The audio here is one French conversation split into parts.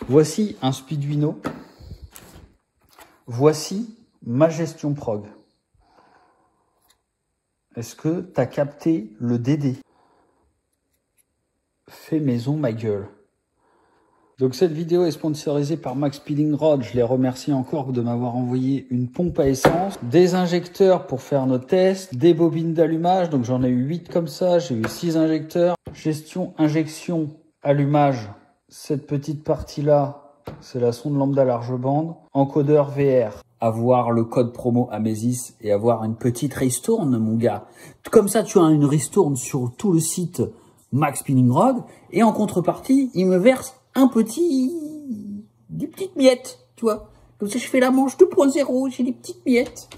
Voici un Speeduino. Voici ma gestion prog. Est-ce que tu as capté le DD? Fais maison ma gueule. Donc cette vidéo est sponsorisée par Max Speeding Rod. Je les remercie encore de m'avoir envoyé une pompe à essence, des injecteurs pour faire nos tests, des bobines d'allumage. Donc j'en ai eu 8 comme ça, j'ai eu 6 injecteurs. Gestion, injection, allumage. Cette petite partie-là, c'est la sonde lambda large bande. Encodeur VR. Avoir le code promo Amesis et avoir une petite ristourne, mon gars. Comme ça, tu as une ristourne sur tout le site Max Speeding Rod. Et en contrepartie, il me verse des petites miettes, tu vois. Comme ça, je fais la manche 2.0, j'ai des petites miettes.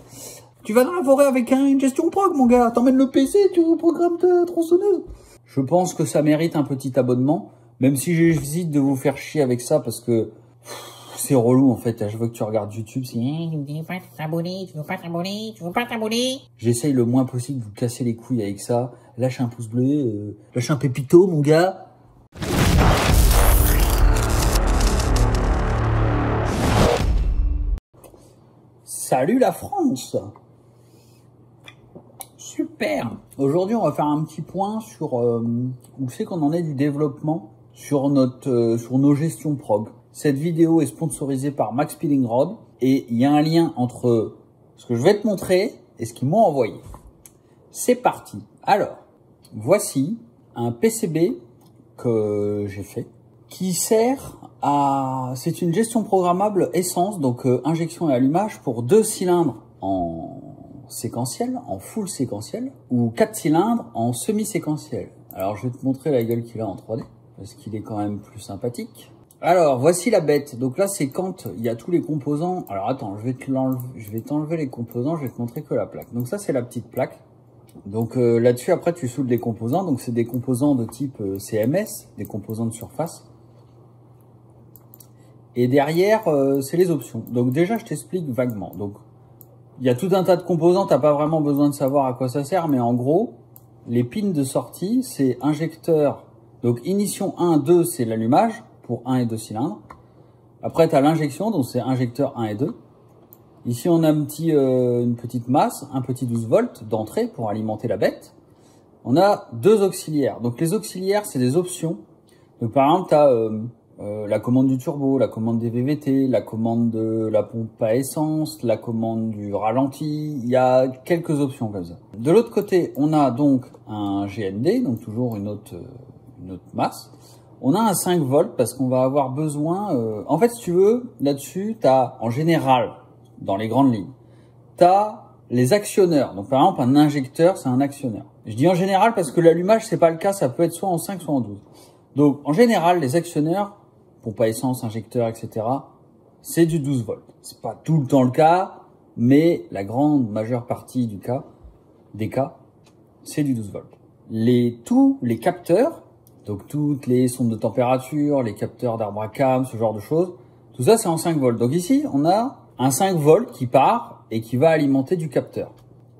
Tu vas dans la forêt avec une gestion prog, mon gars. T'emmènes le PC, tu programmes ta tronçonneuse. Je pense que ça mérite un petit abonnement, même si j'hésite de vous faire chier avec ça parce que c'est relou en fait. Je veux que tu regardes YouTube, c'est tu veux pas t'abonner, tu veux pas t'abonner, tu veux pas t'abonner. J'essaye le moins possible de vous casser les couilles avec ça. Lâche un pouce bleu, lâche un pépito, mon gars. Salut la France! Super! Aujourd'hui, on va faire un petit point sur où c'est qu'on en est du développement sur nos gestions prog. Cette vidéo est sponsorisée par Max Speeding Rod et il y a un lien entre ce que je vais te montrer et ce qu'ils m'ont envoyé. C'est parti! Alors, voici un PCB que j'ai fait qui sert à... C'est une gestion programmable essence, donc injection et allumage pour 2 cylindres en séquentiel, en full séquentiel, ou 4 cylindres en semi-séquentiel. Alors je vais te montrer la gueule qu'il a en 3D, parce qu'il est quand même plus sympathique. Alors voici la bête, donc là c'est quand il y a tous les composants. Alors attends, je vais t'enlever les composants, je vais te montrer que la plaque. Donc ça c'est la petite plaque. Donc là-dessus après tu souldes les composants, donc c'est des composants de type CMS, des composants de surface. Et derrière, c'est les options. Donc déjà, je t'explique vaguement. Donc, il y a tout un tas de composants, t'as pas vraiment besoin de savoir à quoi ça sert, mais en gros, les pins de sortie, c'est injecteur. Donc, ignition 1, 2, c'est l'allumage pour 1 et 2 cylindres. Après, tu as l'injection, donc c'est injecteur 1 et 2. Ici, on a une petite masse, un petit 12 volts d'entrée pour alimenter la bête. On a 2 auxiliaires. Donc, les auxiliaires, c'est des options. Donc, par exemple, tu as... la commande du turbo, la commande des VVT, la commande de la pompe à essence, la commande du ralenti, il y a quelques options comme ça. De l'autre côté, on a donc un GND, donc toujours une autre masse. On a un 5 volts parce qu'on va avoir besoin... en fait, si tu veux, là-dessus, tu as en général, dans les grandes lignes, tu as les actionneurs. Donc par exemple, un injecteur, c'est un actionneur. Je dis en général parce que l'allumage, c'est pas le cas, ça peut être soit en 5, soit en 12. Donc en général, les actionneurs, pompe à essence, injecteur, etc., c'est du 12 volts. C'est pas tout le temps le cas, mais la grande majeure partie des cas, c'est du 12 volts. Tous les capteurs, donc toutes les sondes de température, les capteurs d'arbre à cam, ce genre de choses, tout ça c'est en 5 volts. Donc ici, on a un 5 volts qui part et qui va alimenter du capteur.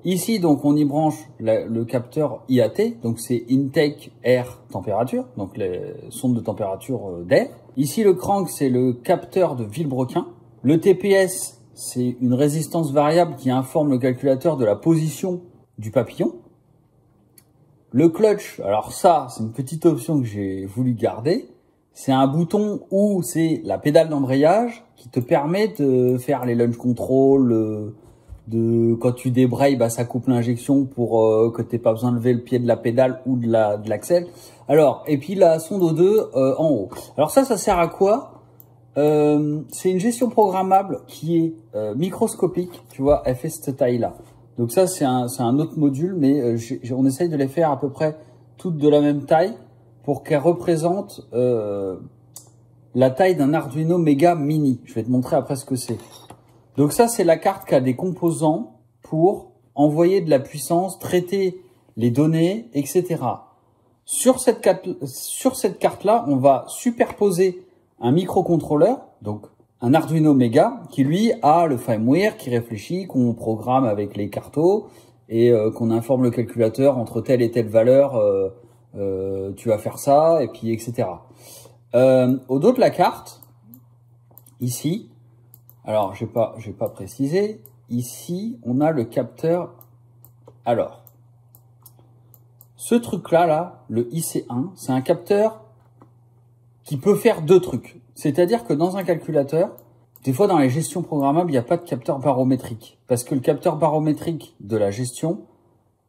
Ici, donc, on y branche le capteur IAT, donc c'est Intake Air Temperature, donc les sondes de température d'air. Ici, le crank, c'est le capteur de Villebrequin. Le TPS, c'est une résistance variable qui informe le calculateur de la position du papillon. Le clutch, alors ça, c'est une petite option que j'ai voulu garder. C'est un bouton où c'est la pédale d'embrayage qui te permet de faire les launch control, quand tu débrayes, bah, ça coupe l'injection pour que tu n'aies pas besoin de lever le pied de la pédale ou de l'axel. Alors, et puis la sonde O2 en haut. Alors ça sert à quoi? C'est une gestion programmable qui est microscopique, tu vois, elle fait cette taille-là. Donc ça, c'est un autre module, mais on essaye de les faire à peu près toutes de la même taille pour qu'elles représentent la taille d'un Arduino Mega Mini. Je vais te montrer après ce que c'est. Donc ça, c'est la carte qui a des composants pour envoyer de la puissance, traiter les données, etc. Sur cette carte-là, on va superposer un microcontrôleur, donc un Arduino Mega, qui lui a le firmware, qui réfléchit, qu'on programme avec les cartos et qu'on informe le calculateur entre telle et telle valeur, tu vas faire ça, et puis etc. Au dos de la carte, ici, alors j'ai pas précisé, ici, on a le capteur. Alors, ce truc-là, là, le IC1, c'est un capteur qui peut faire deux trucs. C'est-à-dire que dans un calculateur, des fois dans les gestions programmables, il n'y a pas de capteur barométrique. Parce que le capteur barométrique de la gestion,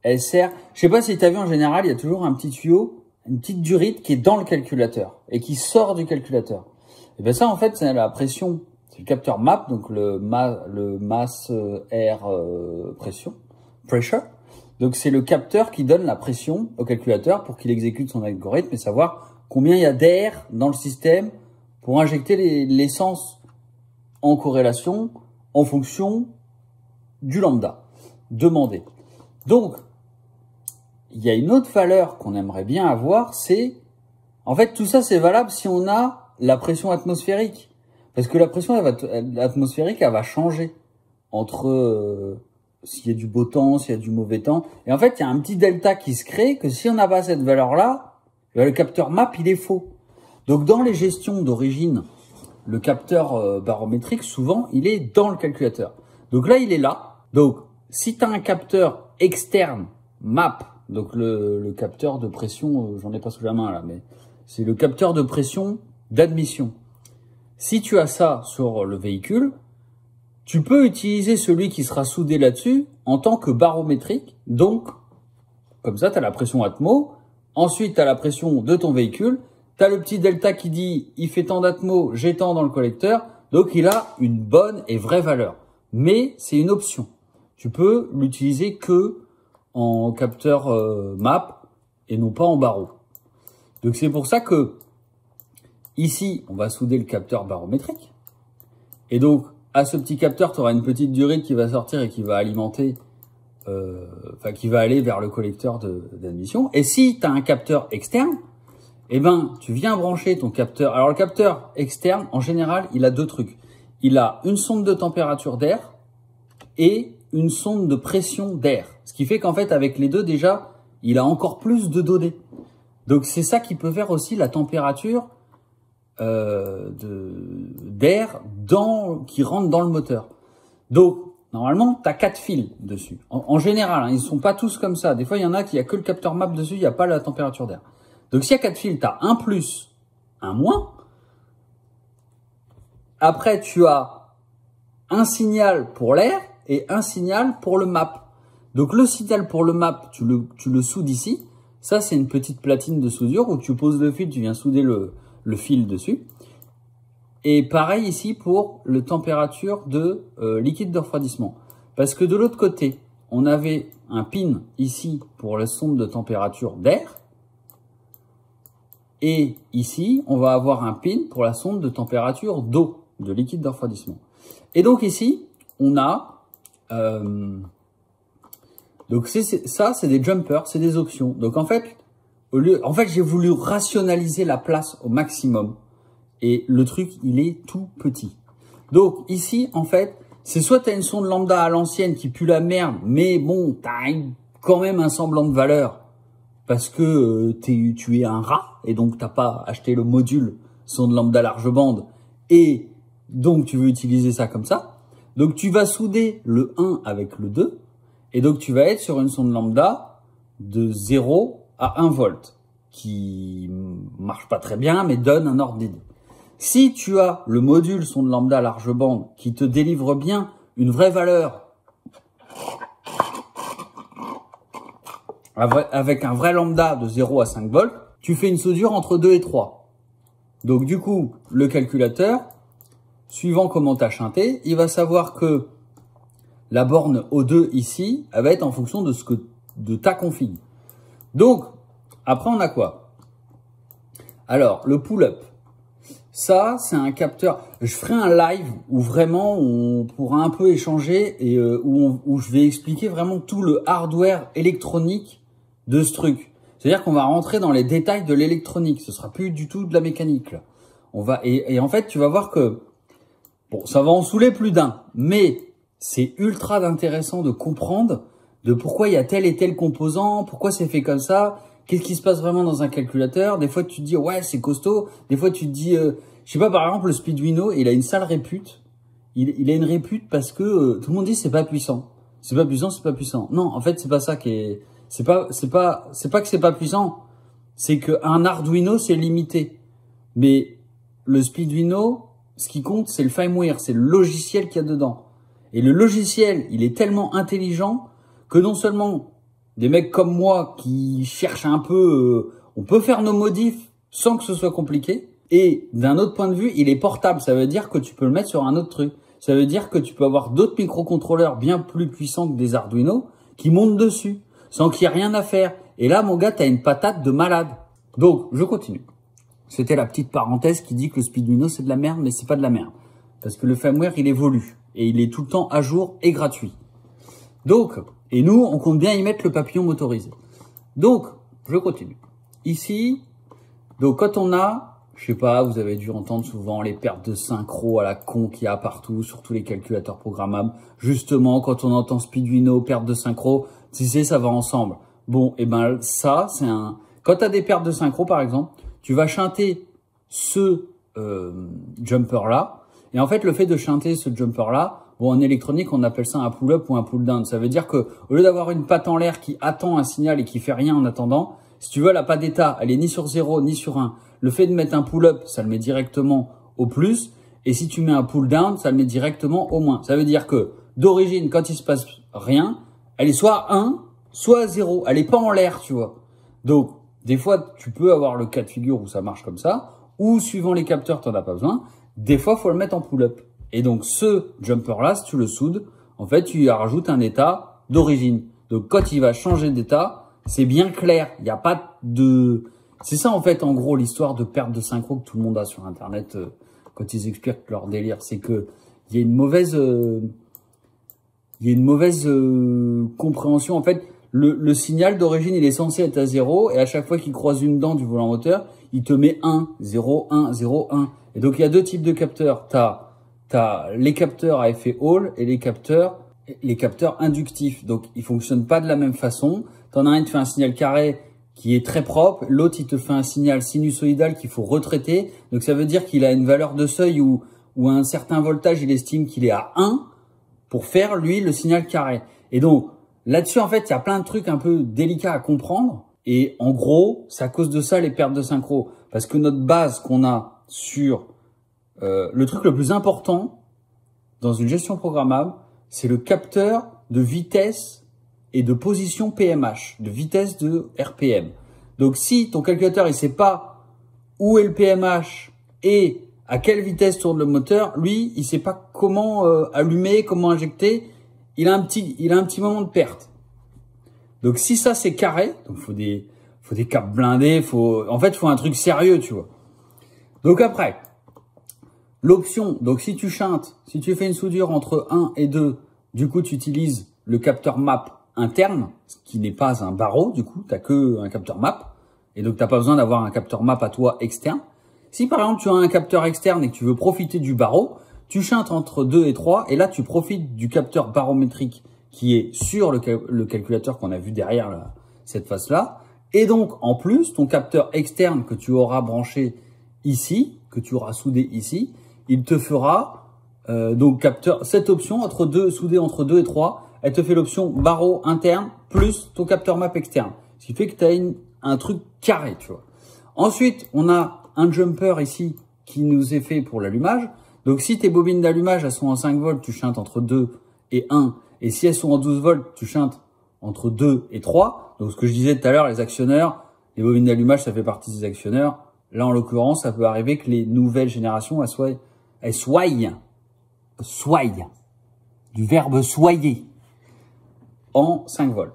elle sert... Je sais pas si tu as vu, en général, il y a toujours un petit tuyau, une petite durite qui est dans le calculateur et qui sort du calculateur. Et bien ça, en fait, c'est la pression. C'est le capteur MAP, donc le mass air pression, pressure. Donc c'est le capteur qui donne la pression au calculateur pour qu'il exécute son algorithme et savoir combien il y a d'air dans le système pour injecter l'essence en corrélation en fonction du lambda demandé. Donc, il y a une autre valeur qu'on aimerait bien avoir, c'est... En fait, tout ça, c'est valable si on a la pression atmosphérique. Parce que la pression atmosphérique, elle va changer entre s'il y a du beau temps, s'il y a du mauvais temps. Et en fait, il y a un petit delta qui se crée que si on n'a pas cette valeur-là, le capteur MAP, il est faux. Donc, dans les gestions d'origine, le capteur barométrique, souvent, il est dans le calculateur. Donc là, il est là. Donc, si tu as un capteur externe MAP, donc le capteur de pression, j'en ai pas sous la main là, mais c'est le capteur de pression d'admission. Si tu as ça sur le véhicule, tu peux utiliser celui qui sera soudé là-dessus en tant que barométrique. Donc, comme ça, tu as la pression atmo. Ensuite, tu as la pression de ton véhicule. Tu as le petit delta qui dit, il fait tant d'atmo, j'ai tant dans le collecteur. Donc, il a une bonne et vraie valeur. Mais c'est une option. Tu peux l'utiliser que en capteur MAP et non pas en baro. Donc, c'est pour ça que ici, on va souder le capteur barométrique. Et donc, à ce petit capteur, tu auras une petite durite qui va sortir et qui va alimenter, qui va aller vers le collecteur d'admission. Et si tu as un capteur externe, eh ben, tu viens brancher ton capteur. Alors, le capteur externe, en général, il a deux trucs. Il a une sonde de température d'air et une sonde de pression d'air. Ce qui fait qu'en fait, avec les deux, déjà, il a encore plus de données. Donc, c'est ça qui peut faire aussi la température d'air qui rentre dans le moteur. Donc, normalement, tu as 4 fils dessus. En général, hein, ils ne sont pas tous comme ça. Des fois, il y en a qui a que le capteur MAP dessus, il n'y a pas la température d'air. Donc, s'il y a 4 fils, tu as un plus, un moins. Après, tu as un signal pour l'air et un signal pour le MAP. Donc, le signal pour le MAP, tu le soudes ici. Ça, c'est une petite platine de soudure où tu poses le fil, tu viens souder le fil dessus. Et pareil ici pour le température de liquide de refroidissement. Parce que de l'autre côté, on avait un pin ici pour la sonde de température d'air. Et ici, on va avoir un pin pour la sonde de température d'eau, de liquide de refroidissement. Et donc ici, on a... donc ça, c'est des jumpers, c'est des options. Donc en fait, j'ai voulu rationaliser la place au maximum. Et le truc, il est tout petit. Donc ici, en fait, c'est soit tu as une sonde lambda à l'ancienne qui pue la merde, mais bon, tu as quand même un semblant de valeur parce que tu es un rat et donc tu n'as pas acheté le module sonde lambda large bande et donc tu veux utiliser ça comme ça. Donc tu vas souder le 1 avec le 2 et donc tu vas être sur une sonde lambda de 0 à 1 volt qui marche pas très bien mais donne un ordre d'idée. Si tu as le module sonde lambda large bande qui te délivre bien une vraie valeur avec un vrai lambda de 0 à 5 volts, tu fais une soudure entre 2 et 3. Donc du coup, le calculateur, suivant comment tu as chanté, il va savoir que la borne O2 ici, elle va être en fonction de ta config. Donc, après on a quoi? Alors, le pull-up. Ça, c'est un capteur. Je ferai un live où vraiment on pourra un peu échanger et où je vais expliquer vraiment tout le hardware électronique de ce truc. C'est-à-dire qu'on va rentrer dans les détails de l'électronique. Ce sera plus du tout de la mécanique, là. Et en fait, tu vas voir que bon, ça va en saouler plus d'un, mais c'est ultra intéressant de comprendre de pourquoi il y a tel et tel composant, pourquoi c'est fait comme ça. qu'est-ce qui se passe vraiment dans un calculateur. Des fois, tu te dis, ouais, c'est costaud. Des fois, tu te dis, je sais pas, par exemple, le Speeduino, il a une sale répute. Il a une répute parce que tout le monde dit c'est pas puissant. C'est pas puissant, c'est pas puissant. Non, en fait, c'est pas ça qui est, c'est pas que c'est pas puissant. C'est que un Arduino, c'est limité. Mais le Speeduino, ce qui compte, c'est le firmware, c'est le logiciel qu'il y a dedans. Et le logiciel, il est tellement intelligent que non seulement des mecs comme moi qui cherchent un peu, on peut faire nos modifs sans que ce soit compliqué. Et d'un autre point de vue, il est portable. Ça veut dire que tu peux le mettre sur un autre truc. Ça veut dire que tu peux avoir d'autres microcontrôleurs bien plus puissants que des Arduino qui montent dessus sans qu'il y ait rien à faire. Et là, mon gars, t'as une patate de malade. Donc, je continue. C'était la petite parenthèse qui dit que le Speeduino, c'est de la merde, mais c'est pas de la merde. Parce que le firmware, il évolue. Et il est tout le temps à jour et gratuit. Donc, et nous, on compte bien y mettre le papillon motorisé. Donc, je continue. Ici, donc quand on a, je sais pas, vous avez dû entendre souvent les pertes de synchro à la con qu'il y a partout, sur tous les calculateurs programmables. Justement, quand on entend Speeduino, perte de synchro, tu sais, ça va ensemble. Bon, et ben ça, c'est un... Quand tu as des pertes de synchro, par exemple, tu vas chanter ce jumper-là. Et en fait, le fait de chanter ce jumper-là, bon, en électronique, on appelle ça un pull-up ou un pull-down. Ça veut dire que au lieu d'avoir une patte en l'air qui attend un signal et qui fait rien en attendant, si tu veux, la patte d'état, elle est ni sur 0 ni sur 1. Le fait de mettre un pull-up, ça le met directement au plus. Et si tu mets un pull-down, ça le met directement au moins. Ça veut dire que d'origine, quand il se passe rien, elle est soit 1, soit 0. Elle est pas en l'air, tu vois. Donc, des fois, tu peux avoir le cas de figure où ça marche comme ça. Ou, suivant les capteurs, t'en as pas besoin. Des fois, faut le mettre en pull-up. Et donc, ce jumper-là, si tu le soudes, en fait, tu y rajoutes un état d'origine. Donc, quand il va changer d'état, c'est bien clair. Il n'y a pas de... C'est ça, en fait, en gros, l'histoire de perte de synchro que tout le monde a sur Internet quand ils expliquent leur délire. C'est que il y a une mauvaise compréhension. En fait, le signal d'origine, il est censé être à 0. Et à chaque fois qu'il croise une dent du volant moteur, il te met 1, 0, 1, 0, 1. Et donc, il y a deux types de capteurs. T'as les capteurs à effet Hall et les capteurs inductifs. Donc, ils fonctionnent pas de la même façon. T'en as un qui te fait un signal carré qui est très propre. L'autre, il te fait un signal sinusoïdal qu'il faut retraiter. Donc, ça veut dire qu'il a une valeur de seuil où à un certain voltage, il estime qu'il est à 1 pour faire, lui, le signal carré. Et donc, là-dessus, en fait, il y a plein de trucs un peu délicats à comprendre. Et en gros, c'est à cause de ça les pertes de synchro. Parce que notre base qu'on a sur le truc le plus important dans une gestion programmable, c'est le capteur de vitesse et de position PMH, de vitesse de RPM. Donc si ton calculateur il sait pas où est le PMH et à quelle vitesse tourne le moteur, lui il sait pas comment allumer, comment injecter, il a un petit moment de perte. Donc si ça c'est carré, donc faut des câbles blindés, faut un truc sérieux, tu vois. Donc après, l'option, donc si tu chantes, si tu fais une soudure entre 1 et 2, du coup tu utilises le capteur map interne, ce qui n'est pas un barreau, du coup tu n'as que un capteur map, et donc tu n'as pas besoin d'avoir un capteur map à toi externe. Si par exemple tu as un capteur externe et que tu veux profiter du barreau, tu chantes entre 2 et 3, et là tu profites du capteur barométrique qui est sur le calculateur qu'on a vu derrière là, cette face-là, et donc en plus ton capteur externe que tu auras branché ici, que tu auras soudé ici, il te fera donc capteur, cette option entre 2, soudé entre 2 et 3, elle te fait l'option barreau interne plus ton capteur map externe. Ce qui fait que tu as un truc carré, tu vois. Ensuite, on a un jumper ici qui nous est fait pour l'allumage. Donc si tes bobines d'allumage, elles sont en 5 volts, tu chantes entre 2 et 1. Et si elles sont en 12 volts, tu chantes entre 2 et 3. Donc ce que je disais tout à l'heure, les actionneurs, les bobines d'allumage, ça fait partie des actionneurs. Là, en l'occurrence, ça peut arriver que les nouvelles générations, elles soient, du verbe soyer, en 5 volts.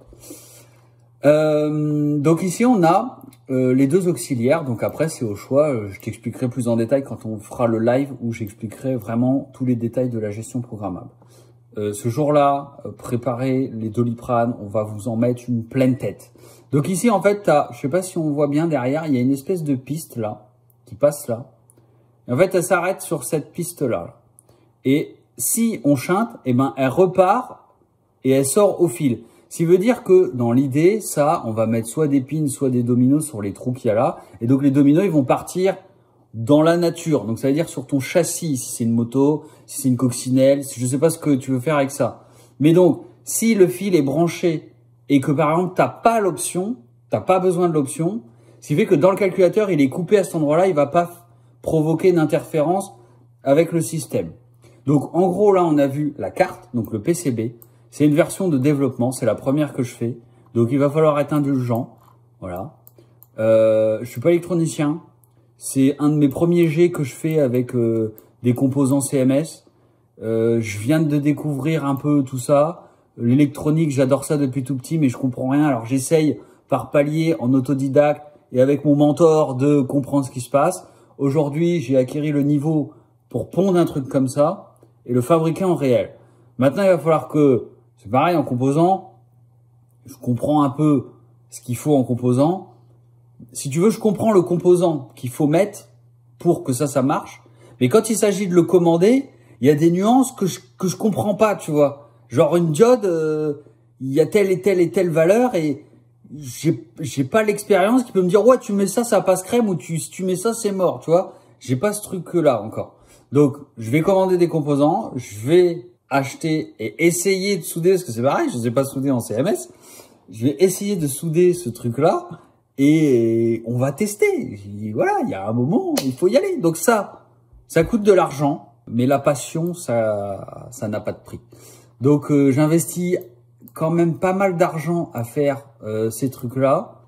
Donc ici, on a les deux auxiliaires. Donc après, c'est au choix. Je t'expliquerai plus en détail quand on fera le live où j'expliquerai vraiment tous les détails de la gestion programmable. Ce jour-là, préparez les Doliprane. On va vous en mettre une pleine tête. Donc ici, en fait, je sais pas si on voit bien derrière, il y a une espèce de piste là, qui passe là. Et en fait, elle s'arrête sur cette piste-là. Et si on chante, eh ben, elle repart et elle sort au fil. Ce qui veut dire que dans l'idée, ça, on va mettre soit des pins, soit des dominos sur les trous qu'il y a là. Et donc les dominos, ils vont partir dans la nature. Donc ça veut dire sur ton châssis, si c'est une moto, si c'est une coccinelle, je sais pas ce que tu veux faire avec ça. Mais donc, si le fil est branché et que par exemple, t'as pas l'option, t'as pas besoin de l'option, ce qui fait que dans le calculateur, il est coupé à cet endroit-là, il va pas provoquer d'interférence avec le système. Donc en gros, là, on a vu la carte, donc le PCB. C'est une version de développement, c'est la première que je fais. Donc il va falloir être indulgent. Voilà. Je suis pas électronicien. C'est un de mes premiers jets que je fais avec des composants CMS. Je viens de découvrir un peu tout ça. L'électronique, j'adore ça depuis tout petit, mais je comprends rien. Alors j'essaye par palier en autodidacte et avec mon mentor de comprendre ce qui se passe. Aujourd'hui, j'ai acquis le niveau pour pondre un truc comme ça et le fabriquer en réel. Maintenant, il va falloir que, c'est pareil en composant, je comprends un peu ce qu'il faut en composant. Si tu veux, je comprends le composant qu'il faut mettre pour que ça marche. Mais quand il s'agit de le commander, il y a des nuances que je comprends pas, tu vois. Genre une diode, il y a telle et telle et telle valeur et j'ai pas l'expérience qui peut me dire ouais, tu mets ça, ça passe crème, ou si tu mets ça, c'est mort, tu vois. J'ai pas ce truc-là encore. Donc, je vais commander des composants, je vais acheter et essayer de souder, parce que c'est pareil, je sais pas souder en CMS. Je vais essayer de souder ce truc-là et on va tester. Voilà, il y a un moment, il faut y aller. Donc ça coûte de l'argent, mais la passion, ça n'a pas de prix. Donc j'investis quand même pas mal d'argent à faire ces trucs-là.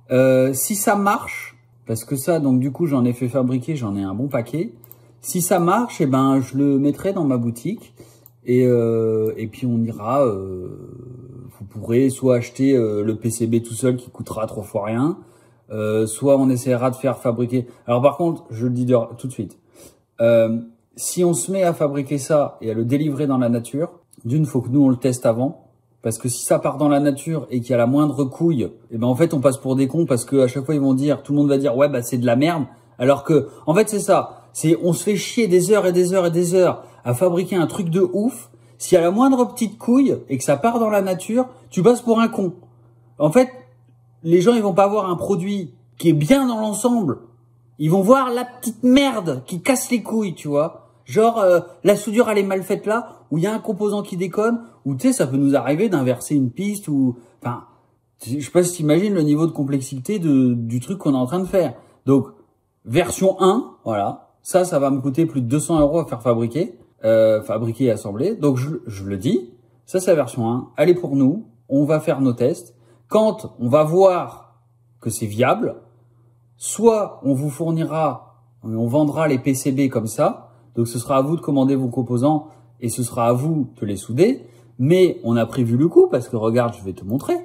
Si ça marche, parce que ça, donc du coup, j'en ai fait fabriquer, j'en ai un bon paquet. Si ça marche, eh ben, je le mettrai dans ma boutique et puis on ira. Vous pourrez soit acheter le PCB tout seul qui coûtera 3 fois rien, soit on essaiera de faire fabriquer. Alors par contre, je le dis tout de suite, si on se met à fabriquer ça et à le délivrer dans la nature, d'une, faut que nous on le teste avant. Parce que si ça part dans la nature et qu'il y a la moindre couille, eh ben en fait on passe pour des cons parce que à chaque fois ils vont dire, tout le monde va dire ouais bah c'est de la merde, alors que en fait c'est ça, c'est on se fait chier des heures et des heures et des heures à fabriquer un truc de ouf. S'il y a la moindre petite couille et que ça part dans la nature, tu passes pour un con. En fait, les gens ils vont pas voir un produit qui est bien dans l'ensemble, ils vont voir la petite merde qui casse les couilles, tu vois. Genre la soudure elle est mal faite là, où il y a un composant qui déconne, ou tu sais ça peut nous arriver d'inverser une piste, ou enfin je sais pas si t'imagines le niveau de complexité du truc qu'on est en train de faire. Donc version 1, voilà, ça va me coûter plus de 200 € à faire fabriquer, et assembler. Donc je le dis, ça c'est la version 1, elle est pour nous, on va faire nos tests. Quand on va voir que c'est viable, soit on vous fournira, on vendra les PCB comme ça. Donc, ce sera à vous de commander vos composants et ce sera à vous de les souder. Mais on a prévu le coup parce que regarde, je vais te montrer.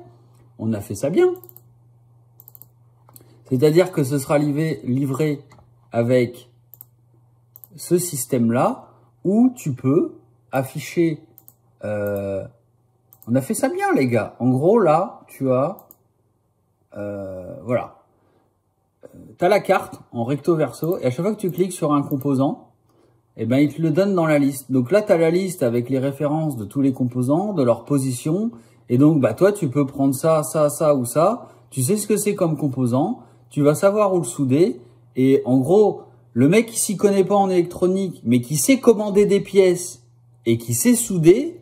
On a fait ça bien. C'est-à-dire que ce sera livré avec ce système-là où tu peux afficher... on a fait ça bien, les gars. En gros, là, tu as... voilà. Tu as la carte en recto verso et à chaque fois que tu cliques sur un composant, eh ben, il te le donne dans la liste. Donc là, tu as la liste avec les références de tous les composants, de leur position. Et donc, bah, toi, tu peux prendre ça, ça, ça ou ça. Tu sais ce que c'est comme composant. Tu vas savoir où le souder. Et en gros, le mec qui s'y connaît pas en électronique, mais qui sait commander des pièces et qui sait souder,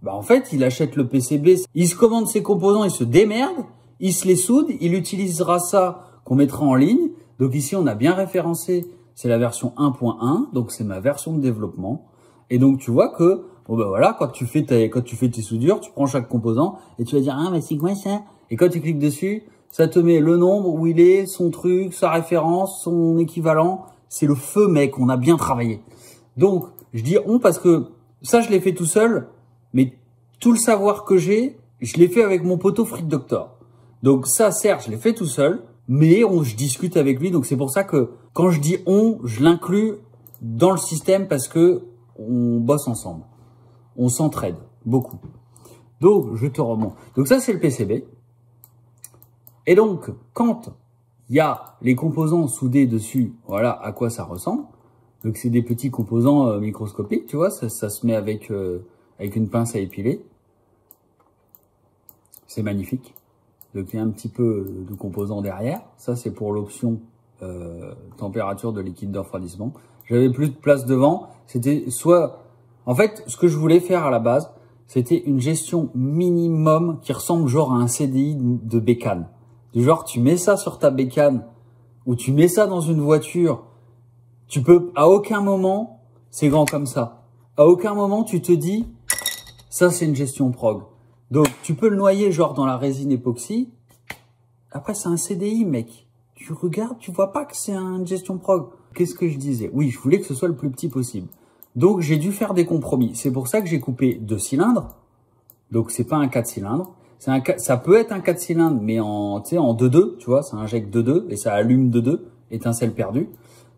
bah, en fait, il achète le PCB. Il se commande ses composants, il se démerde. Il se les soude. Il utilisera ça qu'on mettra en ligne. Donc ici, on a bien référencé. C'est la version 1.1, donc c'est ma version de développement. Et donc tu vois que, bon ben voilà, quand tu fais tes soudures, tu prends chaque composant et tu vas dire ah mais c'est quoi ça? Et quand tu cliques dessus, ça te met le nombre où il est, son truc, sa référence, son équivalent. C'est le feu mec, on a bien travaillé. Donc je dis on parce que ça je l'ai fait tout seul, mais tout le savoir que j'ai, je l'ai fait avec mon poteau Fric Doctor. Donc ça certes, je l'ai fait tout seul. Mais je discute avec lui, donc c'est pour ça que quand je dis on, je l'inclus dans le système parce que on bosse ensemble. On s'entraide beaucoup. Donc, je te remonte. Donc ça, c'est le PCB. Et donc, quand il y a les composants soudés dessus, voilà à quoi ça ressemble. Donc c'est des petits composants microscopiques, tu vois, ça se met avec une pince à épiler. c'est magnifique. Donc il y a un petit peu de composants derrière. Ça c'est pour l'option température de liquide de refroidissement. J'avais plus de place devant. C'était soit... En fait, ce que je voulais faire à la base, c'était une gestion minimum qui ressemble genre à un CDI de bécane. Du genre, tu mets ça sur ta bécane ou tu mets ça dans une voiture. Tu peux, à aucun moment, c'est grand comme ça. À aucun moment, tu te dis, ça c'est une gestion prog. Donc, tu peux le noyer genre dans la résine époxy. Après, c'est un CDI, mec. Tu regardes, tu vois pas que c'est une gestion prog. Qu'est-ce que je disais? Oui, je voulais que ce soit le plus petit possible. Donc, j'ai dû faire des compromis. C'est pour ça que j'ai coupé 2 cylindres. Donc, c'est pas un 4 cylindres. Ça peut être un 4 cylindres, mais en 2-2, tu vois, ça injecte 2-2 et ça allume 2-2, étincelle perdue.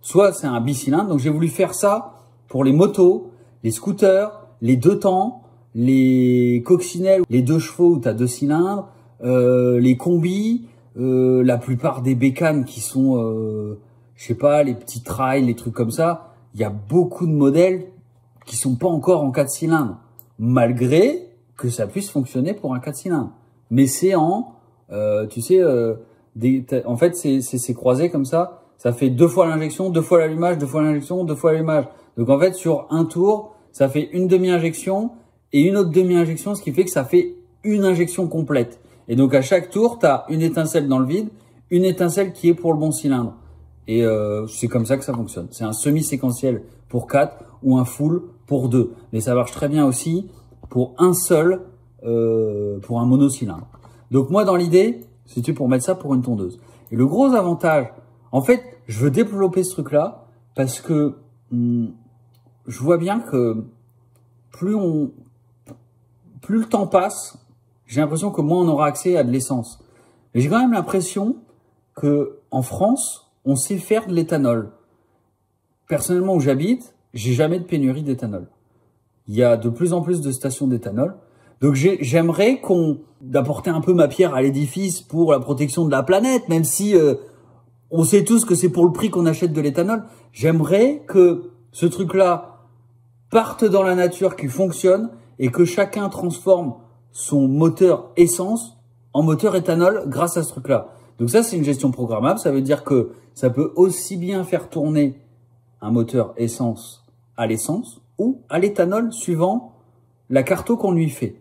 Soit c'est un bicylindre. Donc, j'ai voulu faire ça pour les motos, les scooters, les 2 temps, les coccinelles, les 2 chevaux où tu as 2 cylindres, les combis, la plupart des bécanes qui sont, je sais pas, les petits trails, les trucs comme ça. Il y a beaucoup de modèles qui sont pas encore en 4 cylindres, malgré que ça puisse fonctionner pour un 4 cylindres. Mais c'est en, tu sais, en fait, c'est croisé comme ça. Ça fait 2 fois l'injection, 2 fois l'allumage, 2 fois l'injection, 2 fois l'allumage. Donc en fait, sur un tour, ça fait une demi-injection et une autre demi-injection, ce qui fait que ça fait une injection complète. Et donc à chaque tour, tu as une étincelle dans le vide, une étincelle qui est pour le bon cylindre. Et c'est comme ça que ça fonctionne. C'est un semi-séquentiel pour 4 ou un full pour 2. Mais ça marche très bien aussi pour un seul, pour un monocylindre. Donc moi, dans l'idée, c'était pour mettre ça pour une tondeuse. Et le gros avantage, en fait, je veux développer ce truc-là parce que je vois bien que plus le temps passe, j'ai l'impression que moins on aura accès à de l'essence. Mais j'ai quand même l'impression que en France, on sait faire de l'éthanol. Personnellement, où j'habite, j'ai jamais de pénurie d'éthanol. Il y a de plus en plus de stations d'éthanol. Donc j'aimerais d'apporter un peu ma pierre à l'édifice pour la protection de la planète, même si on sait tous que c'est pour le prix qu'on achète de l'éthanol. J'aimerais que ce truc-là parte dans la nature, qu'il fonctionne et que chacun transforme son moteur essence en moteur éthanol grâce à ce truc-là. Donc ça, c'est une gestion programmable. Ça veut dire que ça peut aussi bien faire tourner un moteur essence à l'essence ou à l'éthanol suivant la carto qu'on lui fait.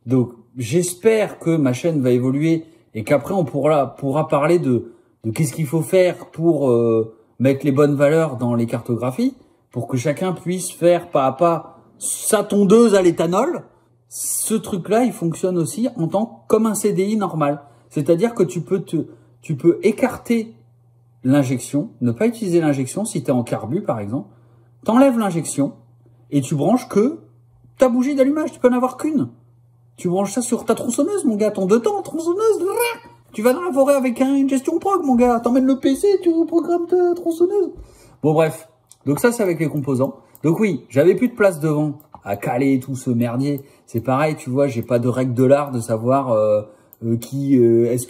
Donc, j'espère que ma chaîne va évoluer et qu'après, on pourra parler de qu'est-ce qu'il faut faire pour mettre les bonnes valeurs dans les cartographies pour que chacun puisse faire pas à pas sa tondeuse à l'éthanol. Ce truc-là, il fonctionne aussi comme un CDI normal. C'est-à-dire que tu peux écarter l'injection, ne pas utiliser l'injection si tu es en carbu par exemple. T'enlèves l'injection et tu branches que ta bougie d'allumage. Tu peux en avoir qu'une. Tu branches ça sur ta tronçonneuse, mon gars. Ton 2 temps, tronçonneuse. Tu vas dans la forêt avec une gestion prog, mon gars. T'emmènes le PC, tu reprogrammes ta tronçonneuse. Bon, bref. Donc ça, c'est avec les composants. Donc oui, j'avais plus de place devant à caler tout ce merdier. C'est pareil, tu vois, j'ai pas de règle de l'art de savoir est-ce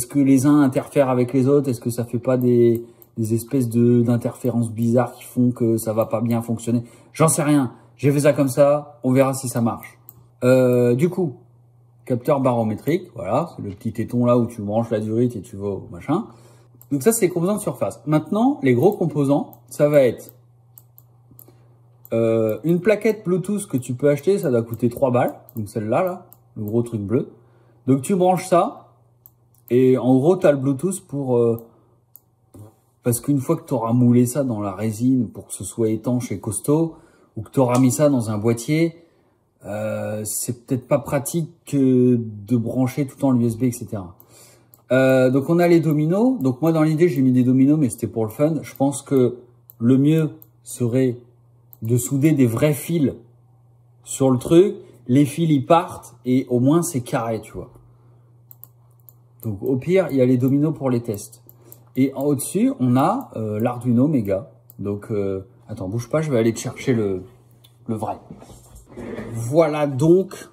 que les uns interfèrent avec les autres, est-ce que ça fait pas des espèces d'interférences bizarres qui font que ça va pas bien fonctionner. J'en sais rien. J'ai fait ça comme ça, on verra si ça marche. Du coup, capteur barométrique, voilà, c'est le petit téton là où tu branches la durite et tu vas au machin. Donc ça, c'est les composants de surface. Maintenant, les gros composants, ça va être une plaquette Bluetooth que tu peux acheter, ça doit coûter 3 balles. Donc celle-là, là, le gros truc bleu. Donc tu branches ça et en gros, tu as le Bluetooth parce qu'une fois que tu auras moulé ça dans la résine pour que ce soit étanche et costaud, ou que tu auras mis ça dans un boîtier, c'est peut-être pas pratique de brancher tout en USB, etc. Donc on a les dominos. Donc moi dans l'idée j'ai mis des dominos mais c'était pour le fun. Je pense que le mieux serait de souder des vrais fils sur le truc. Les fils ils partent et au moins c'est carré, tu vois. Donc au pire il y a les dominos pour les tests. Et en au-dessus on a l'Arduino Mega. Donc attends bouge pas, je vais aller te chercher le vrai. Voilà donc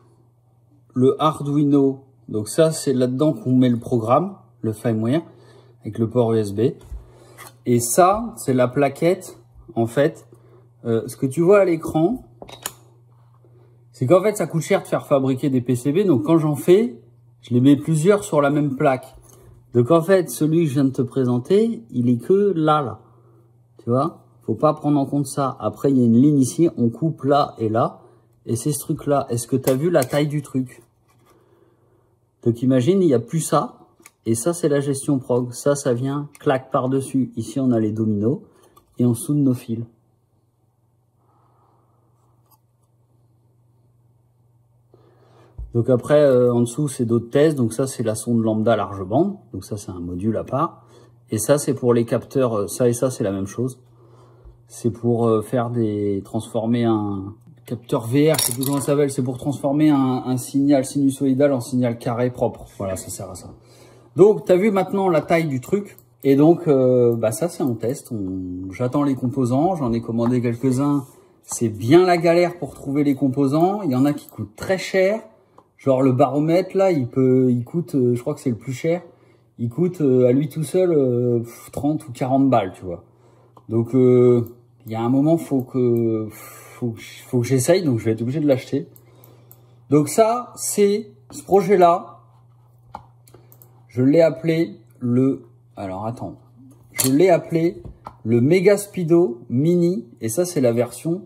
le Arduino. Donc ça, c'est là-dedans qu'on met le programme, le firmware, avec le port USB. Et ça, c'est la plaquette, en fait. Ce que tu vois à l'écran, c'est qu'en fait, ça coûte cher de faire fabriquer des PCB. Donc quand j'en fais, Je les mets plusieurs sur la même plaque. Donc en fait, celui que je viens de te présenter, il est que là. Tu vois? Faut pas prendre en compte ça. Après, il y a une ligne ici, on coupe là et là. Et c'est ce truc-là. Est-ce que tu as vu la taille du truc? Donc imagine, il n'y a plus ça. Et ça, c'est la gestion prog. Ça vient, claque par-dessus. Ici, on a les dominos. Et on soude nos fils. Donc après, en dessous, c'est d'autres tests. Donc ça, c'est la sonde lambda large bande. Donc ça, c'est un module à part. Et ça, c'est pour les capteurs. Ça et ça, c'est la même chose. C'est pour transformer un capteur VR. Je sais plus comment ça s'appelle. C'est pour transformer un signal sinusoïdal en signal carré propre. Voilà, ça sert à ça. Donc, tu as vu maintenant la taille du truc. Et donc, ça, c'est en test. J'attends les composants. J'en ai commandé quelques-uns. C'est bien la galère pour trouver les composants. Il y en a qui coûtent très cher. Genre le baromètre, là, il coûte, je crois que c'est le plus cher. Il coûte à lui tout seul 30 ou 40 balles, tu vois. Donc, il y a un moment, faut que j'essaye. Donc, je vais être obligé de l'acheter. Donc ça, c'est ce projet-là. Je l'ai appelé je l'ai appelé le Megaspeedo Mini. Et ça, c'est la version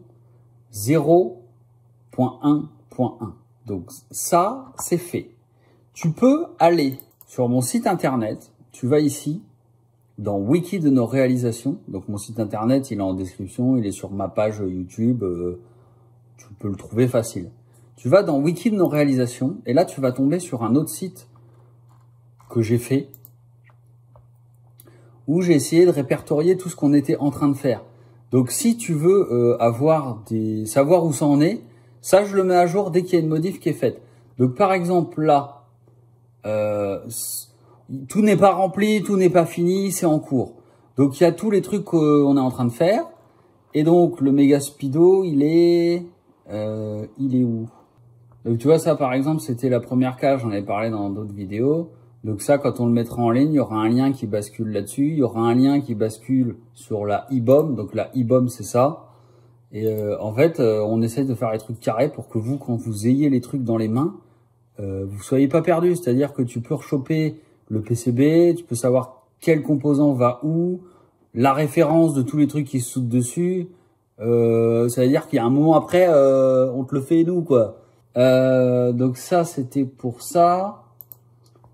0.1.1. Donc ça, c'est fait. Tu peux aller sur mon site internet. Tu vas ici, dans Wiki de nos réalisations. Donc mon site internet, il est en description. Il est sur ma page YouTube. Tu peux le trouver facile. Tu vas dans Wiki de nos réalisations. Et là, tu vas tomber sur un autre site que j'ai fait, où j'ai essayé de répertorier tout ce qu'on était en train de faire. Donc si tu veux savoir où ça en est, ça je le mets à jour dès qu'il y a une modif qui est faite. Donc par exemple là, tout n'est pas rempli, tout n'est pas fini, c'est en cours. Donc il y a tous les trucs qu'on est en train de faire. Et donc le Megaspeedo, il est où? Donc tu vois ça par exemple, c'était la première cage, j'en avais parlé dans d'autres vidéos. Donc ça, quand on le mettra en ligne, il y aura un lien qui bascule là-dessus. Il y aura un lien qui bascule sur la IBOM. Donc la IBOM, c'est ça. Et en fait, on essaie de faire les trucs carrés pour que vous, quand vous ayez les trucs dans les mains, vous soyez pas perdus. C'est-à-dire que tu peux rechoper le PCB, tu peux savoir quel composant va où, la référence de tous les trucs qui se soudent dessus. Ça veut dire qu'il y a un moment après, on te le fait nous, quoi. Donc ça, c'était pour ça.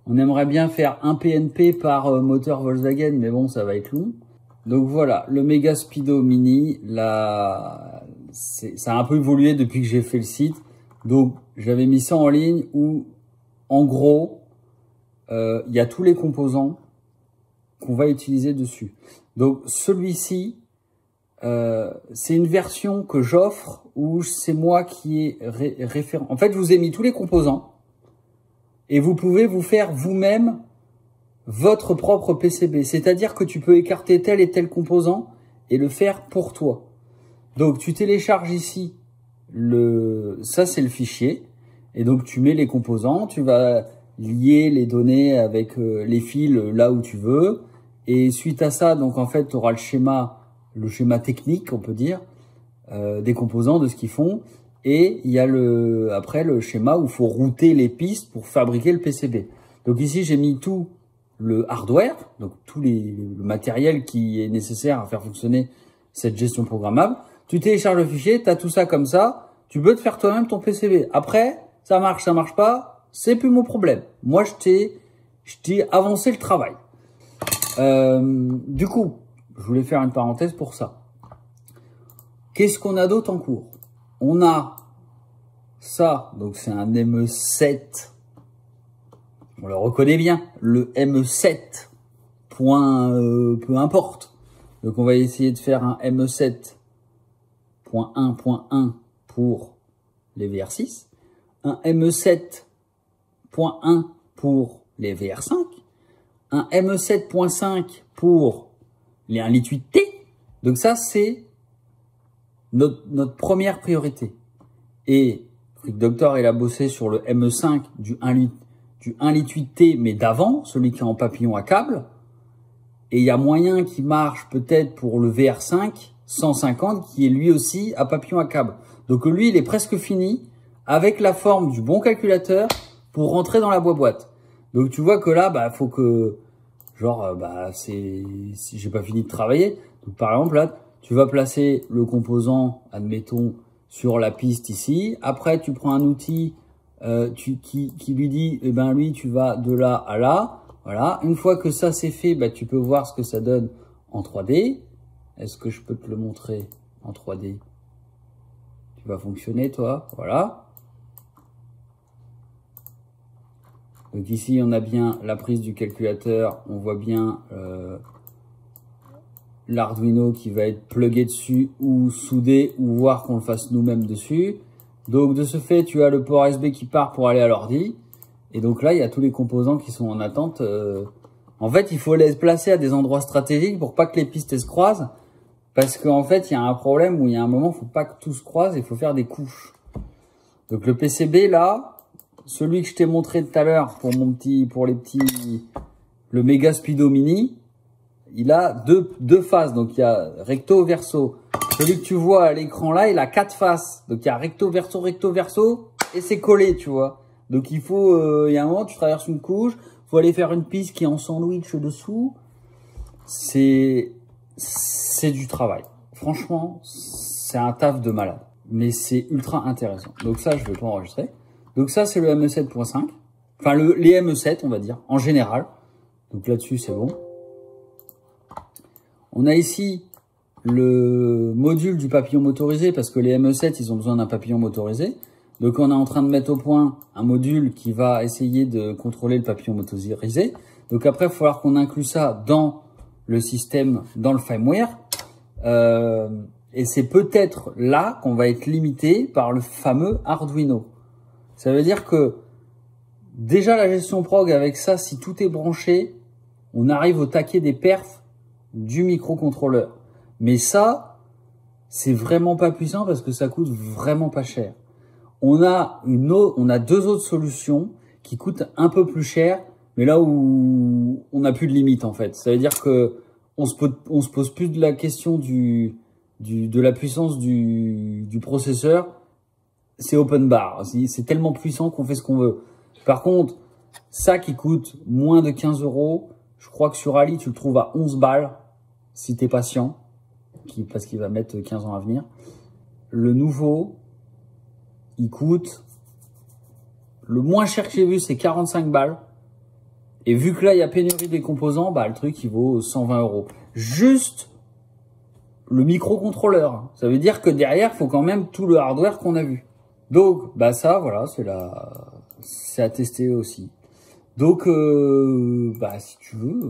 On aimerait bien faire un PNP par moteur Volkswagen, mais bon, ça va être long. Donc voilà, le Megaspeedo Mini, là, ça a un peu évolué depuis que j'ai fait le site. Donc, j'avais mis ça en ligne où, en gros, il y a tous les composants qu'on va utiliser dessus. Donc, celui-ci, c'est une version que j'offre où c'est moi qui ai référent. En fait, je vous ai mis tous les composants. Et vous pouvez vous faire vous-même votre propre PCB. C'est-à-dire que tu peux écarter tel et tel composant et le faire pour toi. Donc, tu télécharges ici, ça c'est le fichier. Et donc, tu mets les composants, tu vas lier les données avec les fils là où tu veux. Et suite à ça, donc en fait, tu auras le schéma technique, on peut dire, des composants, de ce qu'ils font. Et il y a après le schéma où il faut router les pistes pour fabriquer le PCB. Donc ici, j'ai mis tout le hardware, donc le matériel qui est nécessaire à faire fonctionner cette gestion programmable. Tu télécharges le fichier, tu as tout ça comme ça, tu peux te faire toi-même ton PCB. Après, ça marche pas, c'est plus mon problème. Moi, je t'ai avancé le travail. Du coup, je voulais faire une parenthèse pour ça. Qu'est-ce qu'on a d'autre en cours? On a ça, donc c'est un ME7. On le reconnaît bien, le ME7. Peu importe. Donc on va essayer de faire un ME7.1.1 pour les VR6, un ME7.1 pour les VR5, un ME7.5 pour les 1,8T. Donc ça, c'est notre première priorité. Et Freak Doctor, il a bossé sur le ME5 du 1,8T, mais d'avant, celui qui est en papillon à câble. Et il y a moyen qu'il marche peut-être pour le VR5 150, qui est lui aussi à papillon à câble. Donc lui, il est presque fini avec la forme du bon calculateur pour rentrer dans la boîte. Donc tu vois que là, bah faut que, genre, bah si j'ai pas fini de travailler. Donc par exemple là, tu vas placer le composant, admettons, sur la piste ici. Après, tu prends un outil qui lui dit, eh ben lui, tu vas de là à là. Voilà. Une fois que ça c'est fait, bah tu peux voir ce que ça donne en 3D. Est-ce que je peux te le montrer en 3D? Tu vas fonctionner, toi. Voilà. Donc ici, on a bien la prise du calculateur. On voit bien l'Arduino qui va être plugué dessus ou soudé ou voir qu'on le fasse nous-mêmes dessus. Donc de ce fait, tu as le port USB qui part pour aller à l'ordi. Et donc là, il y a tous les composants qui sont en attente. En fait, il faut les placer à des endroits stratégiques pour pas que les pistes se croisent. Parce qu'en fait, il y a un problème où il y a un moment, il faut pas que tout se croise, il faut faire des couches. Donc le PCB là, celui que je t'ai montré tout à l'heure pour le Mega Speedo Mini, il a deux faces. Donc il y a recto, verso. Celui que tu vois à l'écran là, il a 4 faces. Donc il y a recto, verso, et c'est collé, tu vois. Donc il y a un moment, tu traverses une couche, faut aller faire une piste qui est en sandwich dessous. C'est du travail. Franchement, c'est un taf de malade. Mais c'est ultra intéressant. Donc ça, je vais pas enregistrer. Donc ça, c'est le ME7.5. Enfin, les ME7, on va dire, en général. Donc là-dessus, c'est bon. On a ici le module du papillon motorisé, parce que les ME7, ils ont besoin d'un papillon motorisé. Donc on est en train de mettre au point un module qui va essayer de contrôler le papillon motorisé. Donc après, il va falloir qu'on inclue ça dans le système, dans le firmware. Et c'est peut-être là qu'on va être limité par le fameux Arduino. Ça veut dire que déjà la gestion prog avec ça, si tout est branché, on arrive au taquet des perfs du microcontrôleur. Mais ça, c'est vraiment pas puissant parce que ça coûte vraiment pas cher. On a deux autres solutions qui coûtent un peu plus cher, mais là où on n'a plus de limite en fait. Ça veut dire que on se pose plus de la question de la puissance du processeur. C'est open bar. C'est tellement puissant qu'on fait ce qu'on veut. Par contre, ça qui coûte moins de 15 €, je crois que sur Ali, tu le trouves à 11 balles si t'es patient, parce qu'il va mettre 15 ans à venir. Le nouveau, il coûte, le moins cher que j'ai vu, c'est 45 balles. Et vu que là, il y a pénurie des composants, bah, le truc, il vaut 120 €. Juste le microcontrôleur. Ça veut dire que derrière, il faut quand même tout le hardware qu'on a vu. Donc, bah, ça, voilà, c'est à tester aussi. Donc, bah, si tu veux,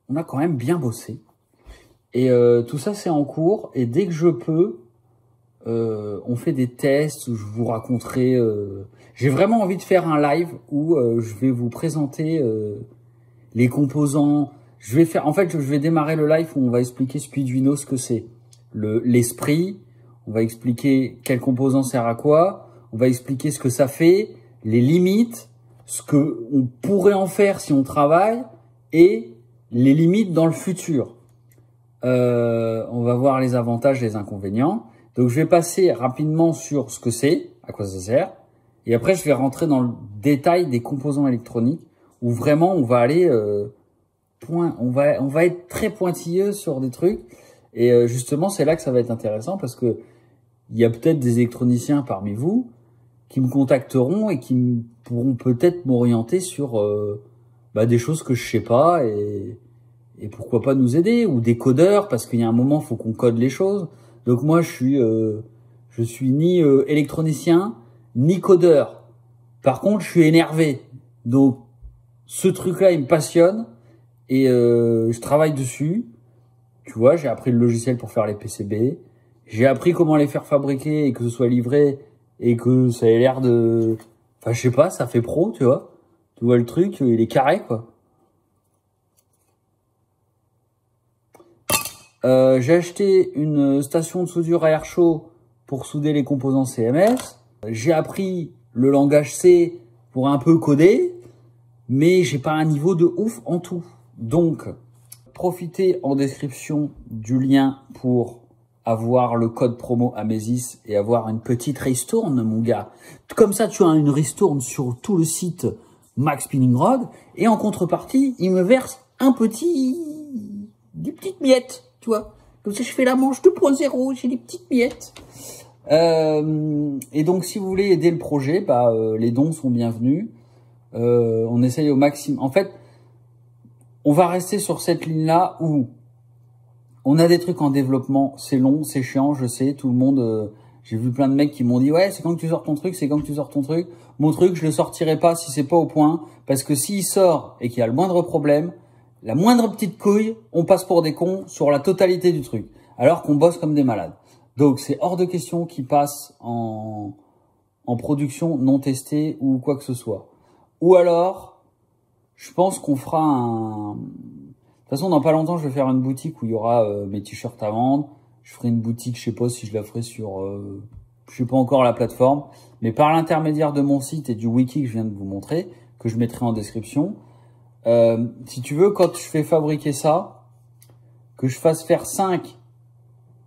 on a quand même bien bossé. Et tout ça, c'est en cours. Et dès que je peux, on fait des tests où je vous raconterai. J'ai vraiment envie de faire un live où je vais vous présenter les composants. En fait, je vais démarrer le live où on va expliquer Speeduino, ce que c'est, l'esprit. On va expliquer quel composant sert à quoi. On va expliquer ce que ça fait, les limites, ce que on pourrait en faire si on travaille et les limites dans le futur. On va voir les avantages, les inconvénients. Donc, je vais passer rapidement sur ce que c'est, à quoi ça sert. Et après, je vais rentrer dans le détail des composants électroniques où vraiment on va aller on va être très pointilleux sur des trucs. Et justement, c'est là que ça va être intéressant parce que il y a peut-être des électroniciens parmi vous qui me contacteront et qui pourront peut-être m'orienter sur des choses que je sais pas et pourquoi pas nous aider, ou des codeurs parce qu'il y a un moment, faut qu'on code les choses. Donc moi, je suis ni électronicien ni codeur. Par contre, je suis énervé. Donc ce truc-là, il me passionne et je travaille dessus. Tu vois, j'ai appris le logiciel pour faire les PCB. J'ai appris comment les faire fabriquer et que ce soit livré et que ça ait l'air de... Enfin, je sais pas, ça fait pro, tu vois. Tu vois le truc, il est carré, quoi. J'ai acheté une station de soudure à air chaud pour souder les composants CMS. J'ai appris le langage C pour un peu coder, mais j'ai pas un niveau de ouf en tout. Donc, profitez en description du lien pour avoir le code promo Amesis et avoir une petite ristourne, mon gars. Comme ça, tu as une ristourne sur tout le site Max Spinning Rod, et en contrepartie, il me verse des petites miettes, tu vois. Comme ça, je fais la manche 2.0, j'ai des petites miettes. Et donc, si vous voulez aider le projet, les dons sont bienvenus. On essaye au maximum. En fait, on va rester sur cette ligne-là où on a des trucs en développement, c'est long, c'est chiant, je sais, tout le monde... j'ai vu plein de mecs qui m'ont dit « Ouais, c'est quand que tu sors ton truc, c'est quand que tu sors ton truc. » Mon truc, je le sortirai pas si c'est pas au point, parce que s'il sort et qu'il y a le moindre problème, la moindre petite couille, on passe pour des cons sur la totalité du truc, alors qu'on bosse comme des malades. Donc, c'est hors de question qu'il passe en production non testée ou quoi que ce soit. Ou alors, je pense qu'on fera un... De toute façon, dans pas longtemps, je vais faire une boutique où il y aura mes t-shirts à vendre. Je ferai une boutique, je sais pas si je la ferai sur... je sais pas encore la plateforme. Mais par l'intermédiaire de mon site et du wiki que je viens de vous montrer, que je mettrai en description, si tu veux, quand je fais fabriquer ça, que je fasse faire 5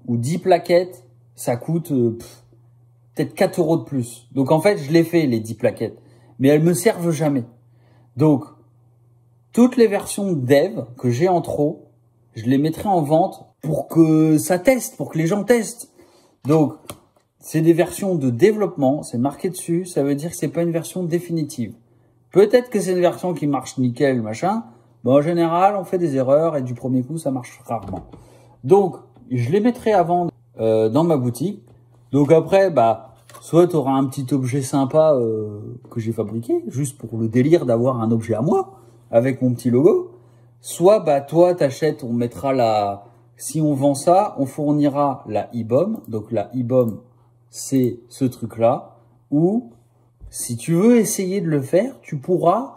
ou 10 plaquettes, ça coûte peut-être 4 € de plus. Donc en fait, je les fais, les 10 plaquettes. Mais elles me servent jamais. Donc, toutes les versions dev que j'ai en trop, je les mettrai en vente pour que ça teste, pour que les gens testent. Donc, c'est des versions de développement, c'est marqué dessus, ça veut dire que c'est pas une version définitive. Peut-être que c'est une version qui marche nickel, machin, mais en général, on fait des erreurs et du premier coup, ça marche rarement. Donc, je les mettrai à vendre dans ma boutique. Donc après, soit tu auras un petit objet sympa que j'ai fabriqué, juste pour le délire d'avoir un objet à moi, avec mon petit logo. Soit, toi, t'achètes, on mettra si on vend ça, on fournira la IBOM. Donc, la IBOM, c'est ce truc-là. Ou, si tu veux essayer de le faire, tu pourras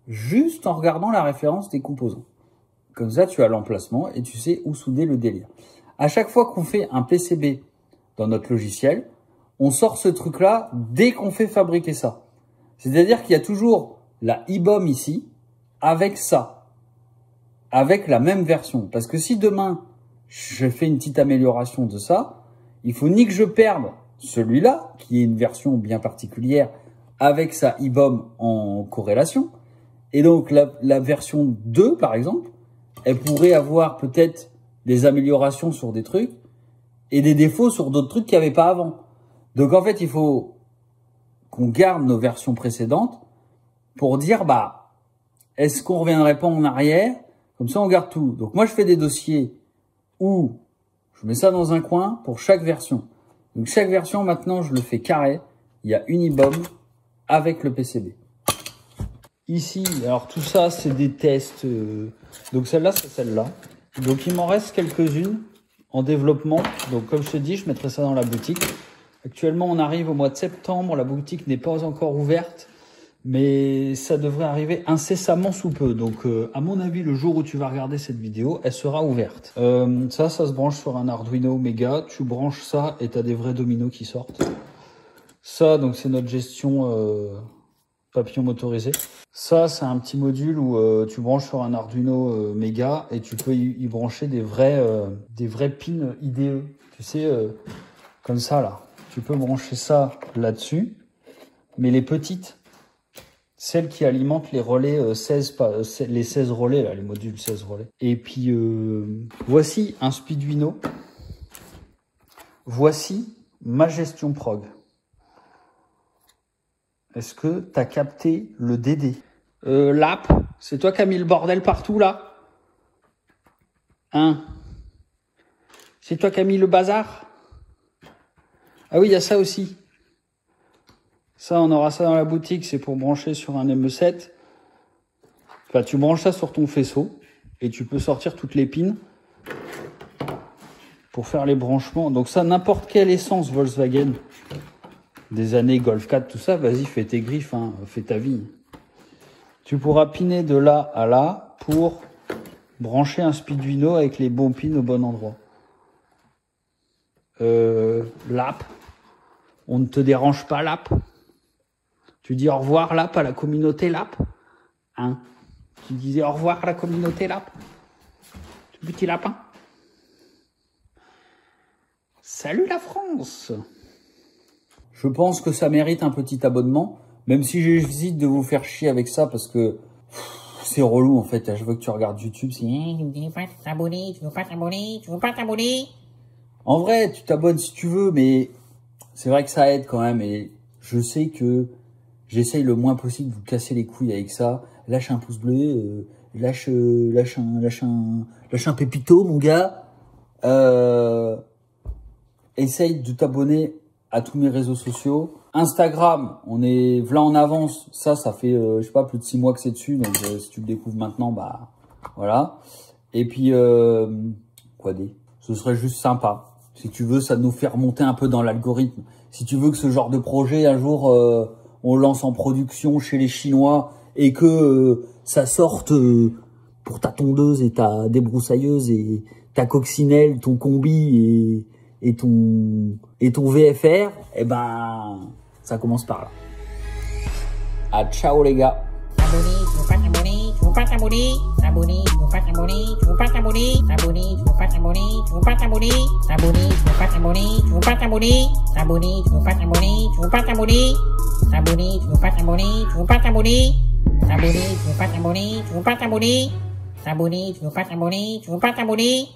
juste en regardant la référence des composants. Comme ça, tu as l'emplacement et tu sais où souder le délire. À chaque fois qu'on fait un PCB dans notre logiciel, on sort ce truc-là dès qu'on fait fabriquer ça. C'est-à-dire qu'il y a toujours la IBOM ici, avec ça, avec la même version. Parce que si demain, je fais une petite amélioration de ça, il faut ni que je perde celui-là, qui est une version bien particulière, avec sa IBOM en corrélation. Et donc, la version 2, par exemple, elle pourrait avoir peut-être des améliorations sur des trucs et des défauts sur d'autres trucs qu'il n'y avait pas avant. Donc, en fait, il faut qu'on garde nos versions précédentes pour dire, est-ce qu'on reviendrait pas en arrière? Comme ça, on garde tout. Donc, moi, je fais des dossiers où je mets ça dans un coin pour chaque version. Donc, chaque version, maintenant, je le fais carré. Il y a une IBOM avec le PCB. Ici, alors tout ça, c'est des tests. Donc, celle-là, c'est celle-là. Donc, il m'en reste quelques-unes en développement. Donc, comme je te dis, je mettrai ça dans la boutique. Actuellement, on arrive au mois de septembre. La boutique n'est pas encore ouverte. Mais ça devrait arriver incessamment sous peu. Donc, à mon avis, le jour où tu vas regarder cette vidéo, elle sera ouverte. Ça se branche sur un Arduino Mega. Tu branches ça et tu as des vrais dominos qui sortent. Ça, donc, c'est notre gestion papillon motorisé. Ça, c'est un petit module où tu branches sur un Arduino Mega et tu peux y brancher des vrais pins IDE. Tu sais, comme ça, là. Tu peux brancher ça là-dessus. Mais les petites, celles qui alimentent les relais les 16 relais, là, les modules 16 relais. Et puis, voici un Speeduino. Voici ma gestion prog. Est-ce que tu as capté le DD? L'app, c'est toi qui as mis le bordel partout, là? Hein? C'est toi qui as mis le bazar? Ah oui, il y a ça aussi. Ça, on aura ça dans la boutique, c'est pour brancher sur un ME7. Enfin, tu branches ça sur ton faisceau et tu peux sortir toutes les pins pour faire les branchements. Donc ça, n'importe quelle essence Volkswagen des années Golf 4, tout ça, vas-y, fais tes griffes, hein, fais ta vie. Tu pourras piner de là à là pour brancher un Speeduino avec les bons pins au bon endroit. L'app, on ne te dérange pas l'app? Tu dis au revoir l'app à la communauté l'app? Hein? Tu disais au revoir à la communauté l'app? Petit lapin. Salut la France! Je pense que ça mérite un petit abonnement, Même si j'hésite de vous faire chier avec ça parce que c'est relou en fait. À chaque fois que tu regardes YouTube, c'est tu me dis pas de t'abonner, tu veux pas t'abonner, tu veux pas t'abonner. En vrai, tu t'abonnes si tu veux, mais c'est vrai que ça aide quand même. Et je sais que j'essaye le moins possible de vous casser les couilles avec ça. Lâche un pouce bleu, lâche un pépito, mon gars. Essaye de t'abonner à tous mes réseaux sociaux. Instagram, on est là en avance. Ça fait, je sais pas, plus de 6 mois que c'est dessus. Donc, si tu le découvres maintenant, bah, voilà. Et puis, quoi dire? Ce serait juste sympa. Si tu veux, ça nous fait remonter un peu dans l'algorithme. Si tu veux que ce genre de projet, un jour, on lance en production chez les Chinois et que ça sorte pour ta tondeuse et ta débroussailleuse et ta coccinelle, ton combi et ton VFR, eh ben, ça commence par là. Ah, ciao les gars. T'abonner, tu veux pas t'abonner, tu veux pas t'abonner. T'abonner, tu veux pas t'abonner, tu veux pas t'abonner. T'abonner, tu veux pas t'abonner, tu veux pas t'abonner. T'abonner, tu veux pas t'abonner, tu veux pas t'abonner. T'abonner, tu veux pas t'abonner, tu veux pas t'abonner. T'abonner, tu veux pas t'abonner, tu veux pas t'abonner. T'abonner, tu veux pas t'abonner, tu veux pas t'abonner. T'abonner, tu veux pas t'abonner, tu veux pas t'abonner.